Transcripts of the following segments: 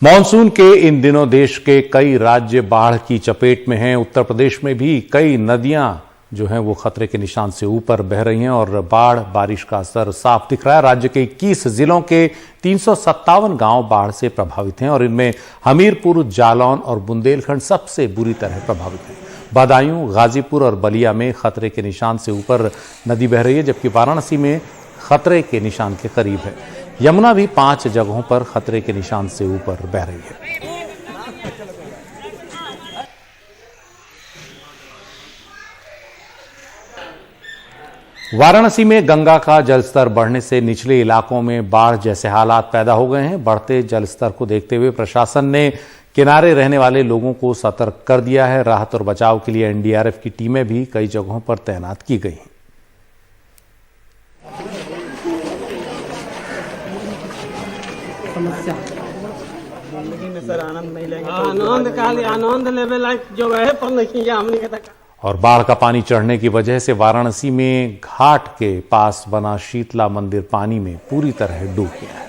Monsoon के इन दिनों देश के कई राज्य बाढ़ की चपेट में हैं। उत्तर प्रदेश में भी कई नदियां जो हैं वो खतरे के निशान से ऊपर बह रही हैं और बारिश का असर साफ दिख रहा है। राज्य के 21 जिलों के 357 गांव बाढ़ से प्रभावित हैं और इनमें हमीरपुर, जालौन और बुंदेलखंड सबसे बुरी तरह प्रभावित हैं। बदायूं, गाजीपुर और बलिया में खतरे के निशान से ऊपर नदी बह रही है, जबकि वाराणसी में खतरे के निशान के करीब है। यमुना भी 5 जगहों पर खतरे के निशान से ऊपर बह रही है। वाराणसी में गंगा का जलस्तर बढ़ने से निचले इलाकों में बाढ़ जैसे हालात पैदा हो गए हैं। बढ़ते जलस्तर को देखते हुए प्रशासन ने किनारे रहने वाले लोगों को सतर्क कर दिया है। राहत और बचाव के लिए एनडीआरएफ की टीमें भी कई जगहों पर तैनात की गई हैं। जिंदगी में सर आनंद नहीं लेंगे, आनंद लेवे लायक जो है पर नहीं हमने के तक। और बाढ़ का पानी चढ़ने की वजह से वाराणसी में घाट के पास बना शीतला मंदिर पानी में पूरी तरह डूब गया है।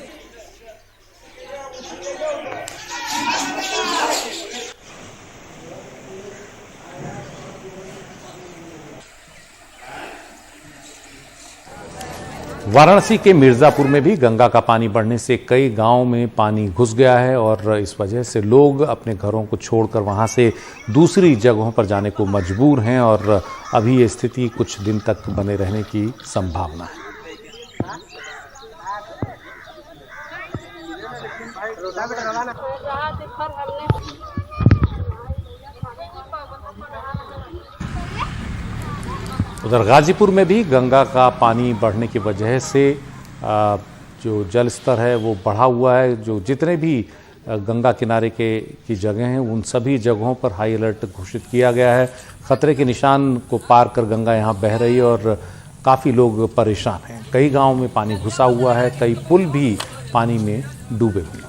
वाराणसी के मिर्जापुर में भी गंगा का पानी बढ़ने से कई गांवों में पानी घुस गया है और इस वजह से लोग अपने घरों को छोड़कर वहां से दूसरी जगहों पर जाने को मजबूर हैं और अभी ये स्थिति कुछ दिन तक बने रहने की संभावना है। उधर गाजीपुर में भी गंगा का पानी बढ़ने की वजह से जो जल स्तर है वो बढ़ा हुआ है। जो जितने भी गंगा किनारे की जगह हैं उन सभी जगहों पर हाई अलर्ट घोषित किया गया है। खतरे के निशान को पार कर गंगा यहाँ बह रही है और काफ़ी लोग परेशान हैं। कई गांवों में पानी घुसा हुआ है, कई पुल भी पानी में डूबे हुए हैं।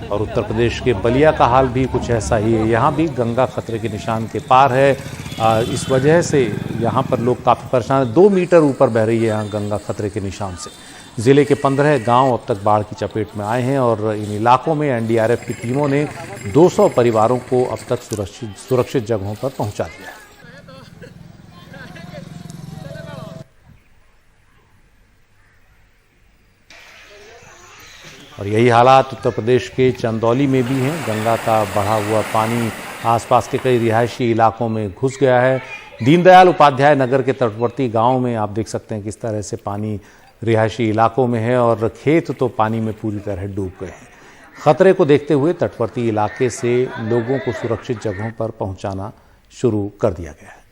और उत्तर प्रदेश के बलिया का हाल भी कुछ ऐसा ही है। यहाँ भी गंगा खतरे के निशान के पार है। इस वजह से यहाँ पर लोग काफ़ी परेशान हैं। 2 मीटर ऊपर बह रही है यहाँ गंगा खतरे के निशान से। जिले के 15 गांव अब तक बाढ़ की चपेट में आए हैं और इन इलाकों में एनडीआरएफ की टीमों ने 200 परिवारों को अब तक सुरक्षित जगहों पर पहुँचा दिया है। और यही हालात उत्तर प्रदेश के चंदौली में भी हैं। गंगा का बढ़ा हुआ पानी आसपास के कई रिहायशी इलाकों में घुस गया है। दीनदयाल उपाध्याय नगर के तटवर्ती गांव में आप देख सकते हैं किस तरह से पानी रिहायशी इलाकों में है और खेत तो पानी में पूरी तरह डूब गए हैं। खतरे को देखते हुए तटवर्ती इलाके से लोगों को सुरक्षित जगहों पर पहुंचाना शुरू कर दिया गया है।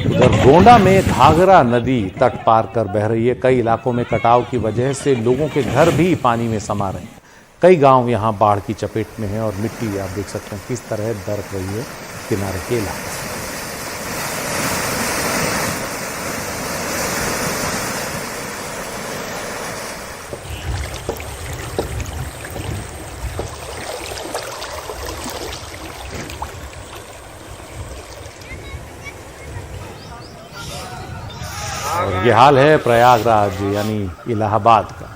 उधर गोंडा में घाघरा नदी तट पार कर बह रही है। कई इलाकों में कटाव की वजह से लोगों के घर भी पानी में समा रहे हैं। कई गांव यहां बाढ़ की चपेट में हैं और मिट्टी आप देख सकते हैं किस तरह दरक रही है किनारे के इलाके से। और ये हाल है प्रयागराज यानी इलाहाबाद का।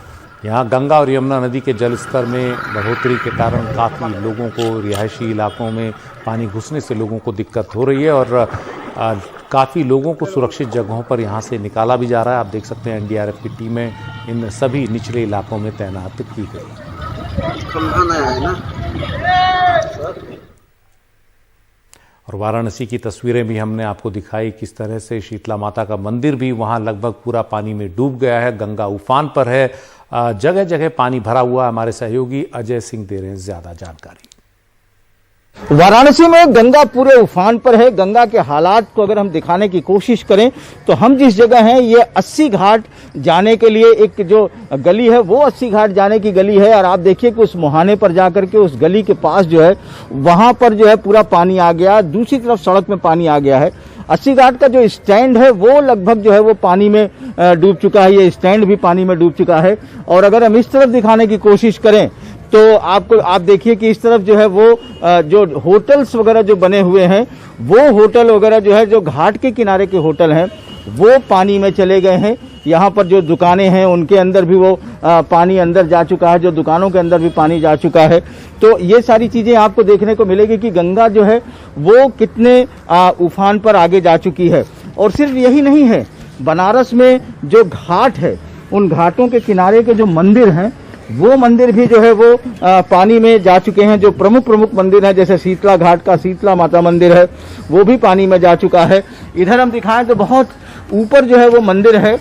यहाँ गंगा और यमुना नदी के जलस्तर में बढ़ोतरी के कारण काफ़ी लोगों को रिहायशी इलाकों में पानी घुसने से लोगों को दिक्कत हो रही है और काफ़ी लोगों को सुरक्षित जगहों पर यहाँ से निकाला भी जा रहा है। आप देख सकते हैं एनडीआरएफ की टीमें इन सभी निचले इलाकों में तैनात की गई। और वाराणसी की तस्वीरें भी हमने आपको दिखाई किस तरह से शीतला माता का मंदिर भी वहां लगभग पूरा पानी में डूब गया है। गंगा उफान पर है, जगह जगह पानी भरा हुआ है। हमारे सहयोगी अजय सिंह दे रहे हैं ज्यादा जानकारी। वाराणसी में गंगा पूरे उफान पर है। गंगा के हालात को अगर हम दिखाने की कोशिश करें तो हम जिस जगह हैं ये 80 घाट जाने के लिए एक जो गली है वो 80 घाट जाने की गली है और आप देखिए कि उस मुहाने पर जाकर के उस गली के पास जो है वहां पर जो है पूरा पानी आ गया। दूसरी तरफ सड़क में पानी आ गया है। 80 घाट का जो स्टैंड है वो लगभग जो है वो पानी में डूब चुका है। ये स्टैंड भी पानी में डूब चुका है। और अगर हम इस तरफ दिखाने की कोशिश करें तो आप देखिए कि इस तरफ जो है वो जो होटल्स वगैरह जो बने हुए हैं, वो होटल वगैरह जो है, जो घाट के किनारे के होटल हैं, वो पानी में चले गए हैं। यहाँ पर जो दुकानें हैं उनके अंदर भी वो पानी अंदर जा चुका है, जो दुकानों के अंदर भी पानी जा चुका है। तो ये सारी चीजें आपको देखने को मिलेगी कि गंगा जो है वो कितने उफान पर आगे जा चुकी है। और सिर्फ यही नहीं है, बनारस में जो घाट है, उन घाटों के किनारे के जो मंदिर हैं, वो मंदिर भी जो है वो पानी में जा चुके हैं। जो प्रमुख मंदिर है, जैसे शीतला घाट का शीतला माता मंदिर है, वो भी पानी में जा चुका है। इधर हम दिखाएं तो बहुत ऊपर जो है वो मंदिर है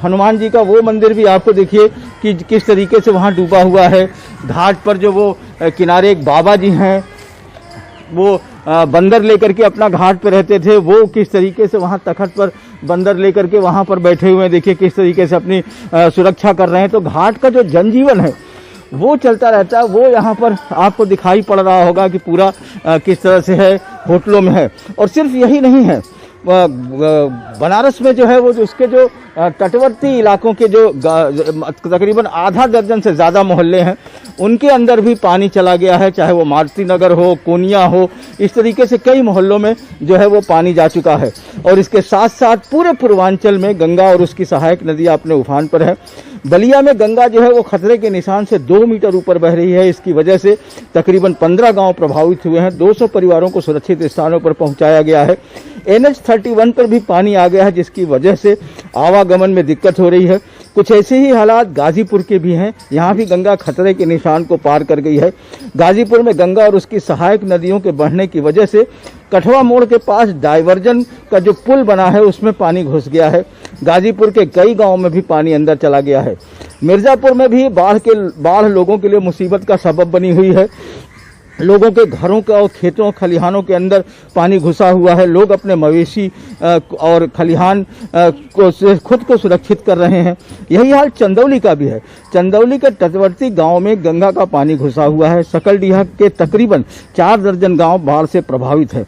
हनुमान जी का, वो मंदिर भी आपको देखिए कि किस तरीके से वहाँ डूबा हुआ है। घाट पर जो वो किनारे एक बाबा जी हैं, वो बंदर लेकर के अपना घाट पे रहते थे, वो किस तरीके से वहाँ तखत पर बंदर लेकर के वहाँ पर बैठे हुए हैं। देखिए किस तरीके से अपनी सुरक्षा कर रहे हैं। तो घाट का जो जनजीवन है वो चलता रहता है। वो यहाँ पर आपको दिखाई पड़ रहा होगा कि पूरा किस तरह से है, होटलों में है। और सिर्फ यही नहीं है, बनारस में जो है वो जो उसके जो तटवर्ती इलाकों के जो तकरीबन आधा दर्जन से ज़्यादा मोहल्ले हैं, उनके अंदर भी पानी चला गया है। चाहे वो मारुति नगर हो, कोनिया हो, इस तरीके से कई मोहल्लों में जो है वो पानी जा चुका है। और इसके साथ साथ पूरे पूर्वांचल में गंगा और उसकी सहायक नदियाँ अपने उफान पर है। बलिया में गंगा जो है वो खतरे के निशान से 2 मीटर ऊपर बह रही है। इसकी वजह से तकरीबन 15 गांव प्रभावित हुए हैं। 200 परिवारों को सुरक्षित स्थानों पर पहुंचाया गया है। NH 31 पर भी पानी आ गया है, जिसकी वजह से आवागमन में दिक्कत हो रही है। कुछ ऐसे ही हालात गाजीपुर के भी हैं। यहाँ भी गंगा खतरे के निशान को पार कर गई है। गाजीपुर में गंगा और उसकी सहायक नदियों के बढ़ने की वजह से कठवा मोड़ के पास डायवर्जन का जो पुल बना है उसमें पानी घुस गया है। गाजीपुर के कई गांवों में भी पानी अंदर चला गया है। मिर्जापुर में भी बाढ़ लोगों के लिए मुसीबत का सबब बनी हुई है। लोगों के घरों का और खेतों खलिहानों के अंदर पानी घुसा हुआ है। लोग अपने मवेशी और खलिहान को खुद को सुरक्षित कर रहे हैं। यही हाल चंदौली का भी है। चंदौली के तटवर्ती गांव में गंगा का पानी घुसा हुआ है। सकलडीहा के तकरीबन 4 दर्जन गांव बाढ़ से प्रभावित है।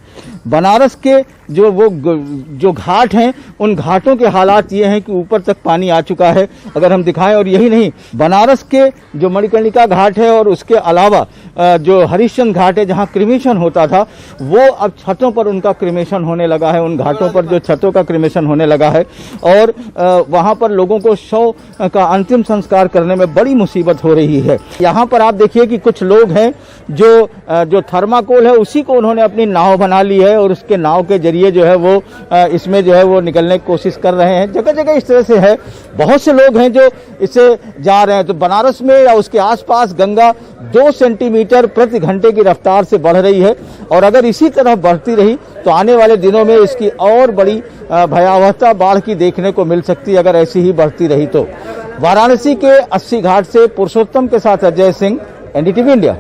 बनारस के जो घाट हैं, उन घाटों के हालात ये हैं कि ऊपर तक पानी आ चुका है, अगर हम दिखाएं। और यही नहीं, बनारस के जो मणिकर्णिका घाट है और उसके अलावा जो हरिश्चंद्र घाट है, जहां क्रिमेशन होता था, वो अब छतों पर उनका क्रिमेशन होने लगा है। उन घाटों पर जो छतों का क्रिमेशन होने लगा है और वहां पर लोगों को शव का अंतिम संस्कार करने में बड़ी मुसीबत हो रही है। यहाँ पर आप देखिए कि कुछ लोग हैं जो थर्माकोल है उसी को उन्होंने अपनी नाव बना ली है और उसके नाव के जरिए जो है वो इसमें जो है वो निकलने की कोशिश कर रहे हैं। जगह जगह इस तरह से है। बहुत से लोग हैं जो इससे जा रहे हैं। तो बनारस में या उसके आसपास गंगा 2 सेंटीमीटर प्रति घंटे की रफ्तार से बढ़ रही है। और अगर इसी तरह बढ़ती रही तो आने वाले दिनों में इसकी और बड़ी भयावहता बाढ़ की देखने को मिल सकती है, अगर ऐसी ही बढ़ती रही तो। वाराणसी के 80 घाट से पुरुषोत्तम के साथ अजय सिंह, NDTV इंडिया।